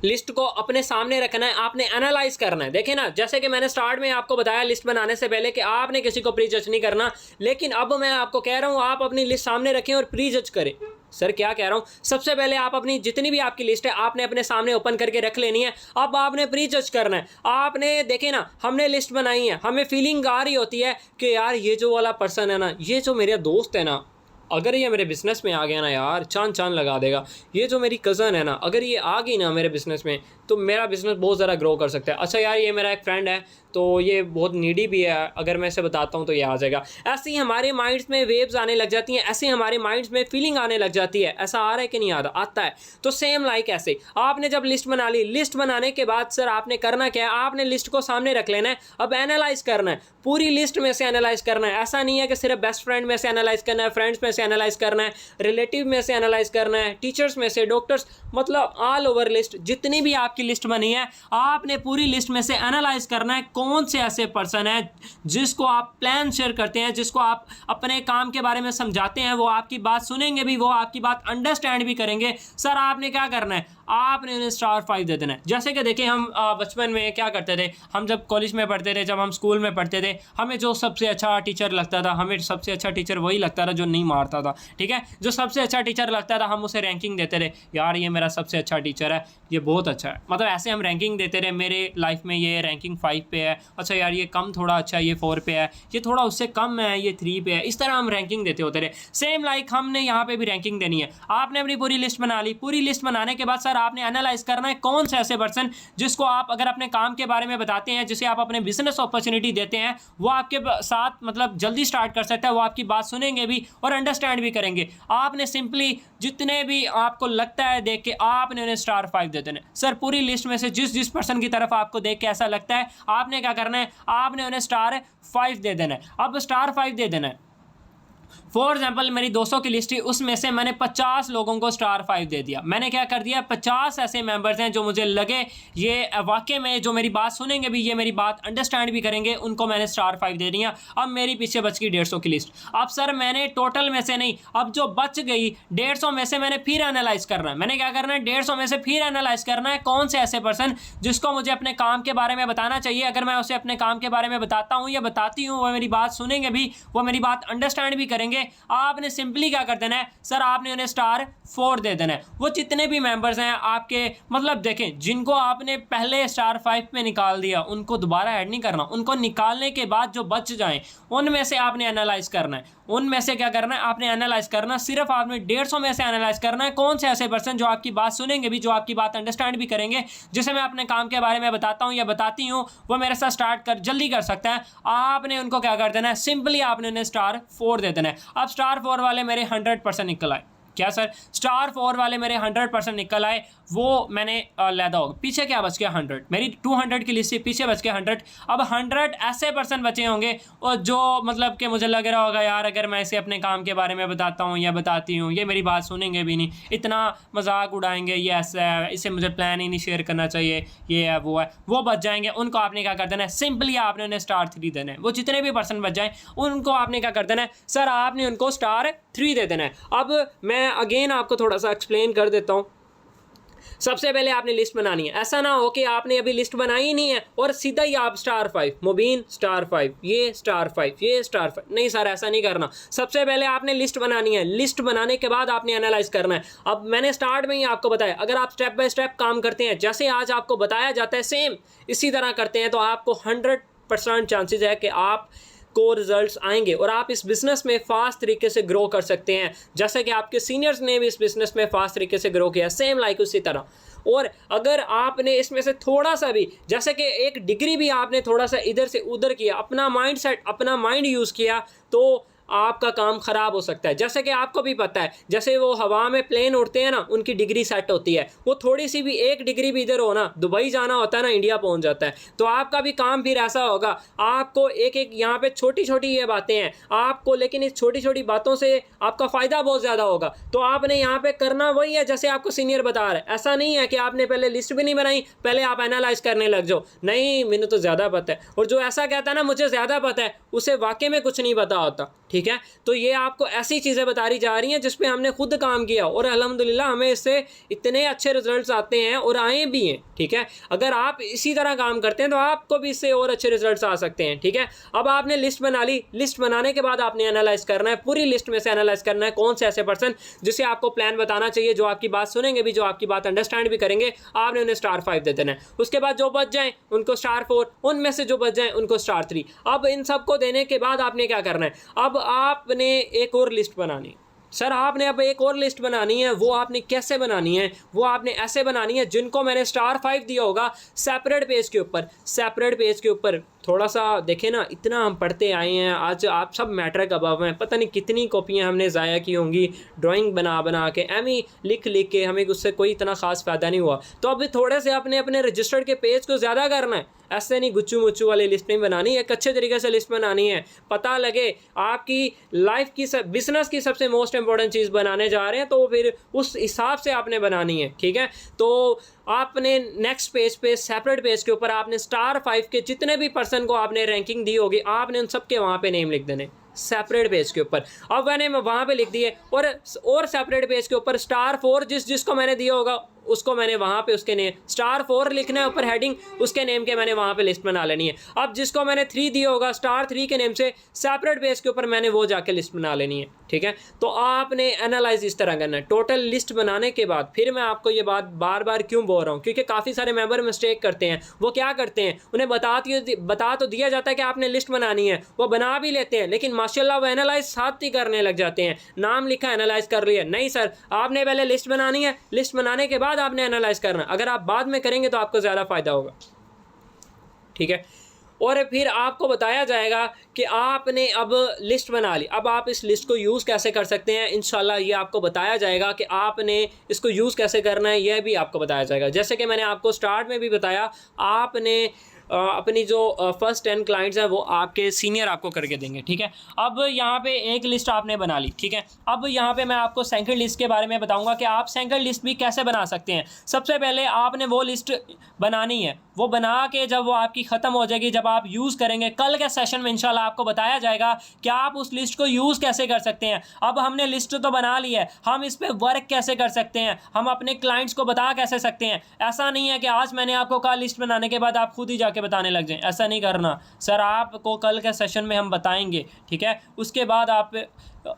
लिस्ट को अपने सामने रखना है, आपने एनालाइज करना है। देखें ना, जैसे कि मैंने स्टार्ट में आपको बताया लिस्ट बनाने से पहले कि आपने किसी को प्री जज नहीं करना, लेकिन अब मैं आपको कह रहा हूं आप अपनी लिस्ट सामने रखें और प्री जज करें। सर क्या कह रहा हूं, सबसे पहले आप अपनी जितनी भी आपकी लिस्ट है आपने अपने सामने ओपन करके रख लेनी है। अब आपने प्री जज करना है। आपने देखे ना, हमने लिस्ट बनाई है, हमें फीलिंग आ रही होती है कि यार ये जो वाला पर्सन है ना, ये जो मेरा दोस्त है ना, अगर ये मेरे बिज़नेस में आ गया ना यार, चांद चांद लगा देगा। ये जो मेरी कज़न है ना, अगर ये आ गई ना मेरे बिज़नेस में, तो मेरा बिज़नेस बहुत ज़्यादा ग्रो कर सकता है। अच्छा यार, ये मेरा एक फ्रेंड है तो ये बहुत नीडी भी है, अगर मैं इसे बताता हूँ तो ये आ जाएगा। ऐसे ही हमारे माइंड्स में वेव्स आने लग जाती हैं, ऐसे ही हमारे माइंड्स में फीलिंग आने लग जाती है। ऐसा आ रहा है कि नहीं आ रहा, आता है। तो सेम लाइक ऐसे आपने जब लिस्ट बना ली, लिस्ट बनाने के बाद सर आपने करना क्या है, आपने लिस्ट को सामने रख लेना है। अब एनालाइज करना है, पूरी लिस्ट में से एनालाइज करना है। ऐसा नहीं है कि सिर्फ बेस्ट फ्रेंड में से एनालाइज करना है, फ्रेंड्स में से एनालाइज करना है, रिलेटिव में से एनालाइज करना है, टीचर्स में से, डॉक्टर्स, मतलब ऑल ओवर लिस्ट। जितनी भी आपकी लिस्ट बनी है आपने पूरी लिस्ट में से एनालाइज करना है कौन से ऐसे पर्सन है जिसको आप प्लान शेयर करते हैं, जिसको आप अपने काम के बारे में समझाते हैं, वो आपकी बात सुनेंगे भी, वो आपकी बात अंडरस्टैंड भी करेंगे। सर आपने क्या करना है, आपने उन्हें स्टार 5 दे देना है। जैसे कि देखिए, हम बचपन में क्या करते थे, हम जब कॉलेज में पढ़ते थे, जब हम स्कूल में पढ़ते थे, हमें जो सबसे अच्छा टीचर लगता था, हमें सबसे अच्छा टीचर वही लगता था जो नहीं मारता था, ठीक है। जो सबसे अच्छा टीचर लगता था हम उसे रैंकिंग देते थे, यार ये मेरा सबसे अच्छा टीचर है, ये बहुत अच्छा है। मतलब ऐसे हम रैंकिंग देते रहे, मेरे लाइफ में ये रैंकिंग 5 पे है, अच्छा यार ये कम थोड़ा, अच्छा ये 4 पे है, ये थोड़ा उससे कम है, ये 3 पे है, इस तरह हम रैंकिंग देते होते रहे। सेम लाइक हमने यहाँ पे भी रैंकिंग देनी है। आपने अपनी पूरी लिस्ट बना ली, पूरी लिस्ट बनाने के बाद सर आपने एनालाइज करना है कौन से ऐसे पर्सन जिसको आप अगर अपने काम के बारे में बताते हैं, जिसे आप अपने बिजनेस अपॉर्चुनिटी देते हैं, वो आपके साथ मतलब जल्दी स्टार्ट कर सकता है, वो आपकी बात सुनेंगे भी और अंडरस्टैंड भी करेंगे। आपने सिंपली जितने भी आपको लगता है देख के आपने उन्हें स्टार 5 दे देना है। सर पूरी लिस्ट में से जिस जिस पर्सन की तरफ आपको देख के ऐसा लगता है, आपने क्या करना है, आपने उन्हें स्टार 5 दे देना है। अब स्टार 5 दे देना है, फॉर एग्जाम्पल मेरी 200 की लिस्ट थी, उसमें से मैंने 50 लोगों को स्टार 5 दे दिया। मैंने क्या कर दिया, 50 ऐसे मेंबर्स हैं जो मुझे लगे ये वाकई में जो मेरी बात सुनेंगे भी, ये मेरी बात अंडरस्टैंड भी करेंगे, उनको मैंने स्टार 5 दे दिया। अब मेरी पीछे बच गई 150 की लिस्ट। अब सर मैंने टोटल में से नहीं, अब जो बच गई 150 में से मैंने फिर एनालाइज करना है। मैंने क्या करना है, 150 में से फिर एनालाइज करना है कौन से ऐसे पर्सन जिसको मुझे अपने काम के बारे में बताना चाहिए। अगर मैं उसे अपने काम के बारे में बताता हूँ या बताती हूँ, वो मेरी बात सुनेंगे भी, वो मेरी बात अंडरस्टैंड भी करेंगे। आपने सिंपली क्या कर देना है, सर आपने उन्हें स्टार 4 दे देना है। वो जितने भी मेंबर्स हैं आपके, मतलब देखें, जिनको आपने पहले स्टार 5 में निकाल दिया उनको दोबारा ऐड नहीं करना। उनको निकालने के बाद जो बच जाएं उनमें से आपने एनालाइज करना है। उनमें से क्या करना है, आपने एनालाइज करना, सिर्फ आपने 150 में से एनालाइज करना है कौन से ऐसे पर्सन जो आपकी बात सुनेंगे भी, जो आपकी बात अंडरस्टैंड भी करेंगे, जिसे मैं अपने काम के बारे में बताता हूँ या बताती हूँ, वो मेरे साथ स्टार्ट कर जल्दी कर सकता है। आपने उनको क्या कर देना है, सिंपली आपने उन्हें स्टार 4 दे देना है। अब स्टार 4 वाले मेरे 100% निकल आए। क्या सर, स्टार 4 वाले मेरे 100% निकल आए, वो मैंने लैदा होगा। पीछे क्या बच गया, 100। मेरी 200 की लिस्ट से पीछे बच गया 100। अब 100 ऐसे पर्सन बचे होंगे और जो मतलब कि मुझे लग रहा होगा यार अगर मैं इसे अपने काम के बारे में बताता हूँ या बताती हूँ, ये मेरी बात सुनेंगे भी नहीं, इतना मजाक उड़ाएंगे, ये ऐसा है, इसे मुझे प्लान ही नहीं शेयर करना चाहिए, ये है वो है, वो बच जाएंगे। उनको आपने क्या कर देना है, सिंपली आपने उन्हें स्टार 3 देना है। वो जितने भी पर्सन बच जाएं उनको आपने क्या कर देना है, सर आपने उनको स्टार 3 दे देना है। अब मैं अगेन आपको थोड़ा सा एक्सप्लेन कर देता हूँ। सबसे पहले आपने लिस्ट बनानी है। ऐसा ना हो कि आपने अभी लिस्ट बनाई ही नहीं है और सीधा ही आप स्टार 5, मुबीन स्टार 5, ये स्टार 5, ये स्टार 5। नहीं सर, ऐसा नहीं करना। सबसे पहले आपने लिस्ट बनानी है। लिस्ट बनाने के बाद आपने एनालाइज करना है। अब मैंने स्टार्ट में ही आपको बताया, अगर आप स्टेप बाय स्टेप काम करते हैं, जैसे आज आपको बताया जाता है सेम इसी तरह करते हैं, तो आपको 100% चांसेस है कि आप को रिजल्ट्स आएंगे और आप इस बिज़नेस में फ़ास्ट तरीके से ग्रो कर सकते हैं, जैसे कि आपके सीनियर्स ने भी इस बिज़नेस में फ़ास्ट तरीके से ग्रो किया, सेम लाइक उसी तरह। और अगर आपने इसमें से थोड़ा सा भी, जैसे कि एक डिग्री भी आपने थोड़ा सा इधर से उधर किया, अपना माइंड सेट, अपना माइंड यूज़ किया, तो आपका काम ख़राब हो सकता है। जैसे कि आपको भी पता है, जैसे वो हवा में प्लेन उड़ते हैं ना, उनकी डिग्री सेट होती है। वो थोड़ी सी भी, 1 डिग्री भी इधर हो ना, दुबई जाना होता है ना, इंडिया पहुंच जाता है। तो आपका भी काम फिर ऐसा होगा। आपको एक एक यहाँ पे छोटी छोटी ये बातें हैं आपको, लेकिन इस छोटी छोटी बातों से आपका फ़ायदा बहुत ज़्यादा होगा। तो आपने यहाँ पे करना वही है जैसे आपको सीनियर बता रहा है। ऐसा नहीं है कि आपने पहले लिस्ट भी नहीं बनाई, पहले आप एनालाइज करने लग जाओ, नहीं मैंने तो ज़्यादा पता है। और जो ऐसा कहता है ना मुझे ज़्यादा पता है, उसे वाकई में कुछ नहीं पता होता। ठीक है, तो ये आपको ऐसी चीज़ें बता रही जा रही हैं जिस पे हमने खुद काम किया और अल्हम्दुलिल्लाह हमें इससे इतने अच्छे रिजल्ट्स आते हैं और आए भी हैं। ठीक है, अगर आप इसी तरह काम करते हैं तो आपको भी इससे और अच्छे रिजल्ट्स आ सकते हैं। ठीक है, अब आपने लिस्ट बना ली। लिस्ट बनाने के बाद आपने एनालाइज करना है, पूरी लिस्ट में से एनालाइज करना है कौन से ऐसे पर्सन जिसे आपको प्लान बताना चाहिए, जो आपकी बात सुनेंगे भी, जो आपकी बात अंडरस्टैंड भी करेंगे, आपने उन्हें स्टार 5 दे देना है। उसके बाद जो बच जाएँ उनको स्टार 4, उनमें से जो बच जाएँ उनको स्टार 3। अब इन सबको देने के बाद आपने क्या करना है, अब आपने एक और लिस्ट बनानी। सर आपने अब एक और लिस्ट बनानी है। वो आपने कैसे बनानी है, वो आपने ऐसे बनानी है जिनको मैंने स्टार 5 दिया होगा, सेपरेट पेज के ऊपर। सेपरेट पेज के ऊपर थोड़ा सा देखें ना, इतना हम पढ़ते आए हैं, आज आप सब मैट्रिक अबव हैं, पता नहीं कितनी कॉपियां हमने ज़ाया की होंगी ड्राइंग बना बना के, एमी लिख लिख के, हमें उससे कोई इतना ख़ास फ़ायदा नहीं हुआ। तो अब थोड़े से अपने अपने रजिस्टर्ड के पेज को ज़्यादा करना है। ऐसे नहीं गुच्चू मुच्चू वाली लिस्ट नहीं बनानी, एक अच्छे तरीके से लिस्ट बनानी है। पता लगे आपकी लाइफ की बिजनेस की सबसे मोस्ट इंपॉर्टेंट चीज़ बनाने जा रहे हैं, तो फिर उस हिसाब से आपने बनानी है। ठीक है, तो आपने नेक्स्ट पेज पे, सेपरेट पेज के ऊपर आपने स्टार 5 के जितने भी पर्सन को आपने रैंकिंग दी होगी, आपने उन सब के वहाँ पे नेम लिख देने सेपरेट पेज के ऊपर। अब मैंने वहाँ पे लिख दिए और सेपरेट पेज के ऊपर स्टार 4 जिसको मैंने दिया होगा उसको मैंने वहाँ पे उसके नेम *4 लिखना है ऊपर हेडिंग, उसके नेम के मैंने वहाँ पे लिस्ट बना लेनी है। अब जिसको मैंने 3 दिया होगा *3 के नेम से सेपरेट बेस के ऊपर मैंने वो जाके लिस्ट बना लेनी है, ठीक है। तो आपने एनालाइज इस तरह करना है। टोटल लिस्ट बनाने के बाद फिर मैं आपको ये बात बार बार क्यों बोल रहा हूँ, क्योंकि काफ़ी सारे मेंबर मिस्टेक करते हैं। वो क्या करते हैं, उन्हें बता तो दिया जाता है कि आपने लिस्ट बनानी है, वो बना भी लेते हैं, लेकिन माशाल्लाह वो एनालाइज साथ ही करने लग जाते हैं। नाम लिखा एनालाइज कर लिया, नहीं सर, आपने पहले लिस्ट बनानी है, लिस्ट बनाने के बाद आपने एनालाइज करना। अगर आप बाद में करेंगे तो आपको ज़्यादा फ़ायदा होगा, ठीक है। और फिर आपको बताया जाएगा कि आपने अब लिस्ट बना ली, अब आप इस लिस्ट को यूज़ कैसे कर सकते हैं। इंशाल्लाह ये आपको बताया जाएगा कि आपने इसको यूज़ कैसे करना है, यह भी आपको बताया जाएगा। जैसे कि मैंने आपको स्टार्ट में भी बताया, आपने अपनी जो फर्स्ट 10 क्लाइंट्स हैं वो आपके सीनियर आपको करके देंगे, ठीक है। अब यहाँ पे एक लिस्ट आपने बना ली, ठीक है। अब यहाँ पे मैं आपको सेकंड लिस्ट के बारे में बताऊँगा कि आप सेकंड लिस्ट भी कैसे बना सकते हैं। सबसे पहले आपने वो लिस्ट बनानी है, वो बना के जब वो आपकी ख़त्म हो जाएगी, जब आप यूज़ करेंगे, कल के सेशन में इंशाल्लाह आपको बताया जाएगा कि आप उस लिस्ट को यूज़ कैसे कर सकते हैं। अब हमने लिस्ट तो बना ली है, हम इस पर वर्क कैसे कर सकते हैं, हम अपने क्लाइंट्स को बता कैसे सकते हैं। ऐसा नहीं है कि आज मैंने आपको कहा लिस्ट बनाने के बाद आप खुद ही के बताने लग जाएं, ऐसा नहीं करना सर। आपको कल के सेशन में हम बताएंगे, ठीक है। उसके बाद आप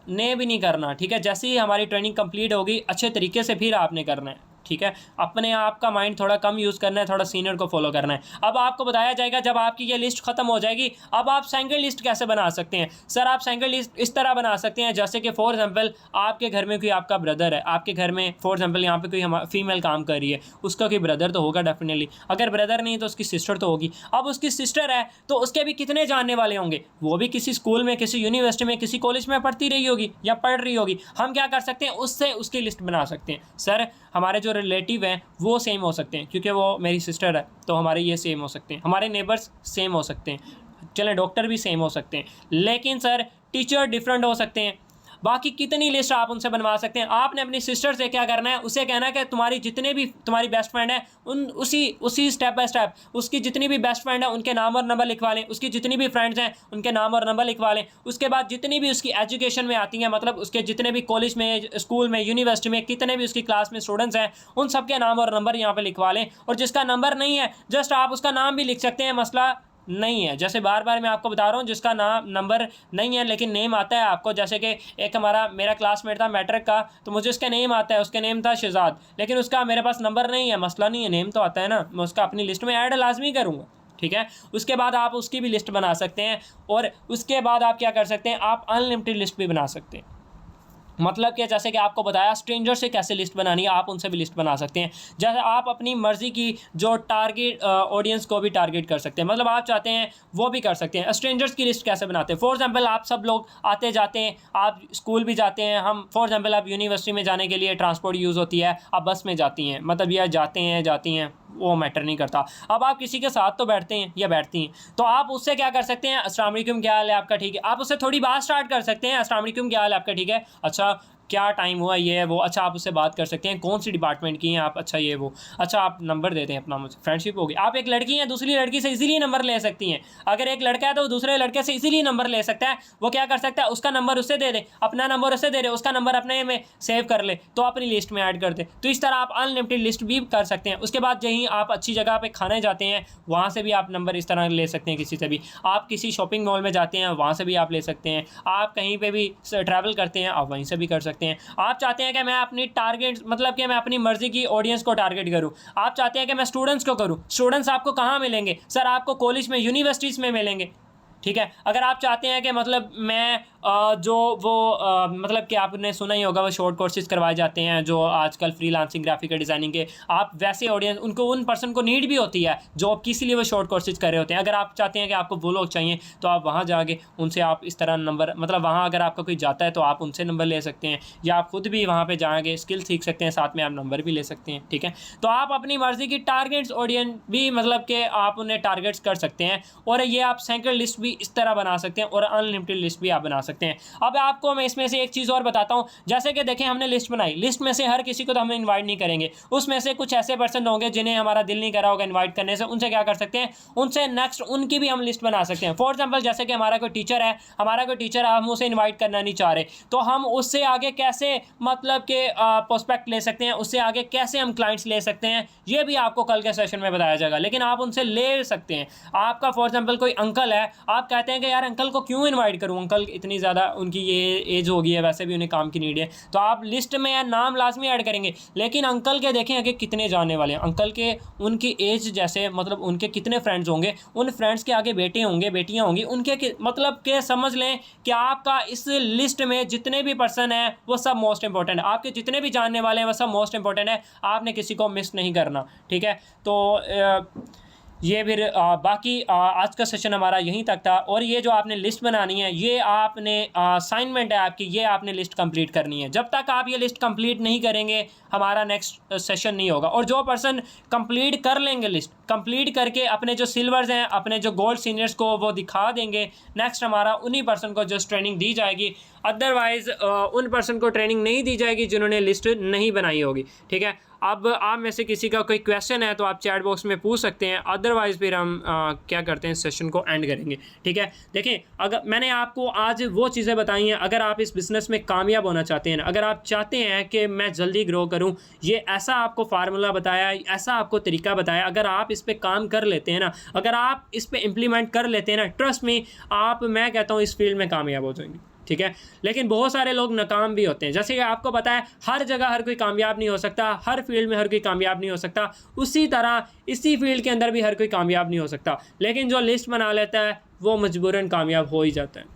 ने भी नहीं करना, ठीक है। जैसे ही हमारी ट्रेनिंग कंप्लीट होगी अच्छे तरीके से फिर आपने करना है, ठीक है। अपने आप का माइंड थोड़ा कम यूज़ करना है, थोड़ा सीनियर को फॉलो करना है। अब आपको बताया जाएगा जब आपकी ये लिस्ट ख़त्म हो जाएगी, अब आप सेकंड लिस्ट कैसे बना सकते हैं। सर आप सेकंड लिस्ट इस तरह बना सकते हैं, जैसे कि फॉर एग्जांपल आपके घर में कोई आपका ब्रदर है, आपके घर में फॉर एग्जांपल यहाँ पे कोई फीमेल काम कर रही है, उसका कोई ब्रदर तो होगा डेफिनेटली, अगर ब्रदर नहीं तो उसकी सिस्टर तो होगी। अब उसकी सिस्टर है तो उसके भी कितने जानने वाले होंगे, वो भी किसी स्कूल में, किसी यूनिवर्सिटी में, किसी कॉलेज में पढ़ती रही होगी या पढ़ रही होगी। हम क्या कर सकते हैं, उससे उसकी लिस्ट बना सकते हैं। सर हमारे जो रिलेटिव हैं वो सेम हो सकते हैं, क्योंकि वो मेरी सिस्टर है तो हमारे ये सेम हो सकते हैं, हमारे नेबर्स सेम हो सकते हैं, चलें डॉक्टर भी सेम हो सकते हैं, लेकिन सर टीचर डिफरेंट हो सकते हैं। बाकी कितनी लिस्ट आप उनसे बनवा सकते हैं। आपने अपनी सिस्टर से क्या करना है, उसे कहना है कि तुम्हारी जितने भी तुम्हारी बेस्ट फ्रेंड है उन उसी स्टेप बाय स्टेप उसकी जितनी भी बेस्ट फ्रेंड है उनके नाम और नंबर लिखवा लें, उसकी जितनी भी फ्रेंड्स हैं उनके नाम और नंबर लिखवा लें। उसके बाद जितनी भी उसकी एजुकेशन में आती हैं, मतलब उसके जितने भी कॉलेज में, स्कूल में, यूनिवर्सिटी में कितने भी उसकी क्लास में स्टूडेंट्स हैं, उन सबके नाम और नंबर यहाँ पर लिखवा लें। और जिसका नंबर नहीं है जस्ट आप उसका नाम भी लिख सकते हैं, मसला नहीं है। जैसे बार बार मैं आपको बता रहा हूँ, जिसका नाम नंबर नहीं है लेकिन नेम आता है आपको, जैसे कि एक मेरा क्लासमेट था मैट्रिक का, तो मुझे उसका नेम आता है, उसका नेम था शहजाद, लेकिन उसका मेरे पास नंबर नहीं है, मसला नहीं है, नेम तो आता है ना, मैं उसका अपनी लिस्ट में ऐड लाजमी करूँगा, ठीक है। उसके बाद आप उसकी भी लिस्ट बना सकते हैं। और उसके बाद आप क्या कर सकते हैं, आप अनलिमिटेड लिस्ट भी बना सकते हैं। मतलब कि जैसे कि आपको बताया स्ट्रेंजर से कैसे लिस्ट बनानी है, आप उनसे भी लिस्ट बना सकते हैं। जैसे आप अपनी मर्ज़ी की जो टारगेट ऑडियंस को भी टारगेट कर सकते हैं, मतलब आप चाहते हैं वो भी कर सकते हैं। स्ट्रेंजर्स की लिस्ट कैसे बनाते हैं, फॉर एग्जांपल आप सब लोग आते जाते हैं, आप स्कूल भी जाते हैं, हम फॉर एग्जांपल आप यूनिवर्सिटी में जाने के लिए ट्रांसपोर्ट यूज़ होती है, आप बस में जाती हैं, मतलब यह जाती हैं वो मैटर नहीं करता। अब आप किसी के साथ तो बैठते हैं या बैठती हैं, तो आप उससे क्या कर सकते हैं, अस्सलाम वालेकुम क्या हाल है आपका, ठीक है। आप उससे थोड़ी बात स्टार्ट कर सकते हैं, अस्सलाम वालेकुम क्या हाल है आपका, ठीक है, अच्छा क्या टाइम हुआ, ये है वो, अच्छा आप उससे बात कर सकते हैं, कौन सी डिपार्टमेंट की हैं आप, अच्छा ये वो, अच्छा आप नंबर देते हैं अपना, मुझे फ्रेंडशिप होगी। आप एक लड़की हैं, दूसरी लड़की से इजीली नंबर ले सकती हैं। अगर एक लड़का है तो दूसरे लड़के से इजीली नंबर ले सकता है। वो क्या कर सकता है, उसका नंबर उससे दे दे, अपना नंबर उससे दे दे, उसका नंबर अपने में सेव कर ले तो अपनी लिस्ट में ऐड कर दे। तो इस तरह आप अनलिमिटेड लिस्ट भी कर सकते हैं। उसके बाद यहीं आप अच्छी जगह पर खाने जाते हैं, वहाँ से भी आप नंबर इस तरह ले सकते हैं किसी से भी। आप किसी शॉपिंग मॉल में जाते हैं, वहाँ से भी आप ले सकते हैं। आप कहीं पर भी ट्रैवल करते हैं, आप वहीं से भी कर सकते हैं। आप चाहते हैं कि मैं अपनी टारगेट, मतलब कि मैं अपनी मर्जी की ऑडियंस को टारगेट करूं, आप चाहते हैं कि मैं स्टूडेंट्स को करूं, स्टूडेंट्स आपको कहां मिलेंगे, सर आपको कॉलेज में, यूनिवर्सिटीज़ में मिलेंगे, ठीक है। अगर आप चाहते हैं कि मतलब मैं मतलब कि आपने सुना ही होगा वो शॉर्ट कोर्सेज करवाए जाते हैं जो आजकल फ्रीलांसिंग, ग्राफिक डिज़ाइनिंग के, आप वैसे ऑडियंस उनको, उन पर्सन को नीड भी होती है जॉब की, इसीलिए वो शॉर्ट कोर्सेज कर रहे होते हैं। अगर आप चाहते हैं कि आपको वो लोग चाहिए तो आप वहाँ जाके उनसे आप इस तरह नंबर, मतलब वहाँ अगर आपका कोई जाता है तो आप उनसे नंबर ले सकते हैं, या आप खुद भी वहाँ पर जाएंगे स्किल सीख सकते हैं, साथ में आप नंबर भी ले सकते हैं, ठीक है। तो आप अपनी मर्ज़ी की टारगेट्स ऑडियंस भी, मतलब कि आप उन्हें टारगेट्स कर सकते हैं। और ये आप सेकंड लिस्ट भी इस तरह बना सकते हैं और अनलिमिटेड लिस्ट भी आप बना सकते हैं। सकते हैं। अब आपको मैं इसमें से एक चीज़ और बताता हूँ, जैसे कि देखें हमने लिस्ट बनाई, लिस्ट में से हर किसी को तो हम इन्वाइट नहीं करेंगे, उसमें से कुछ ऐसे पर्सन होंगे जिन्हें हमारा दिल नहीं करा होगा इन्वाइट करने से, उनसे क्या कर सकते हैं, उनसे नेक्स्ट उनकी भी हम लिस्ट बना सकते हैं। फॉर एग्जाम्पल जैसे कि हमारा कोई टीचर है, हम उसे इन्वाइट करना नहीं चाह रहे, तो हम उससे आगे कैसे मतलब कि प्रोस्पेक्ट ले सकते हैं, उससे आगे कैसे हम क्लाइंट्स ले सकते हैं, ये भी आपको कल के सेशन में बताया जाएगा। लेकिन आप उनसे ले सकते हैं। आपका फॉर एग्जाम्पल कोई अंकल है, आप कहते हैं कि यार अंकल को क्यों इन्वाइट करूँ, अंकल इतनी ज़्यादा उनकी ये एज हो गई है, वैसे भी उन्हें काम की नीड है, तो आप लिस्ट में नाम लाजमी ऐड करेंगे। लेकिन अंकल के देखें आगे कितने जानने वाले हैं, अंकल के उनकी एज जैसे मतलब उनके कितने फ्रेंड्स होंगे, उन फ्रेंड्स के आगे बेटे होंगे, बेटियां होंगी, उनके मतलब के समझ लें कि आपका इस लिस्ट में जितने भी पर्सन हैं वो सब मोस्ट इंपॉर्टेंट है, आपके जितने भी जानने वाले हैं वो सब मोस्ट इंपॉर्टेंट है, आपने किसी को मिस नहीं करना। ठीक है, तो ये फिर बाकी आज का सेशन हमारा यहीं तक था। और ये जो आपने लिस्ट बनानी है, ये आपने असाइनमेंट है आपकी, ये आपने लिस्ट कंप्लीट करनी है। जब तक आप ये लिस्ट कंप्लीट नहीं करेंगे हमारा नेक्स्ट सेशन नहीं होगा। और जो पर्सन कंप्लीट कर लेंगे, लिस्ट कंप्लीट करके अपने जो सिल्वर्स हैं, अपने जो गोल्ड सीनियर्स को वो दिखा देंगे, नेक्स्ट हमारा उन्हीं पर्सन को जस्ट ट्रेनिंग दी जाएगी। अदरवाइज़ उन पर्सन को ट्रेनिंग नहीं दी जाएगी जिन्होंने लिस्ट नहीं बनाई होगी। ठीक है, अब आप में से किसी का कोई क्वेश्चन है तो आप चैट बॉक्स में पूछ सकते हैं, अदरवाइज़ फिर हम क्या करते हैं, सेशन को एंड करेंगे। ठीक है, देखें अगर मैंने आपको आज वो चीज़ें बताई हैं, अगर आप इस बिज़नेस में कामयाब होना चाहते हैं, अगर आप चाहते हैं कि मैं जल्दी ग्रो करूं, ये ऐसा आपको फार्मूला बताया, ऐसा आपको तरीका बताया, अगर आप इस पर काम कर लेते हैं ना, अगर आप इस पर इम्प्लीमेंट कर लेते हैं ना, ट्रस्ट मी आप, मैं कहता हूँ इस फील्ड में कामयाब हो जाएंगे। ठीक है, लेकिन बहुत सारे लोग नाकाम भी होते हैं। जैसे कि आपको पता है हर जगह हर कोई कामयाब नहीं हो सकता, हर फील्ड में हर कोई कामयाब नहीं हो सकता, उसी तरह इसी फील्ड के अंदर भी हर कोई कामयाब नहीं हो सकता। लेकिन जो लिस्ट बना लेता है वो मजबूरन कामयाब हो ही जाता है।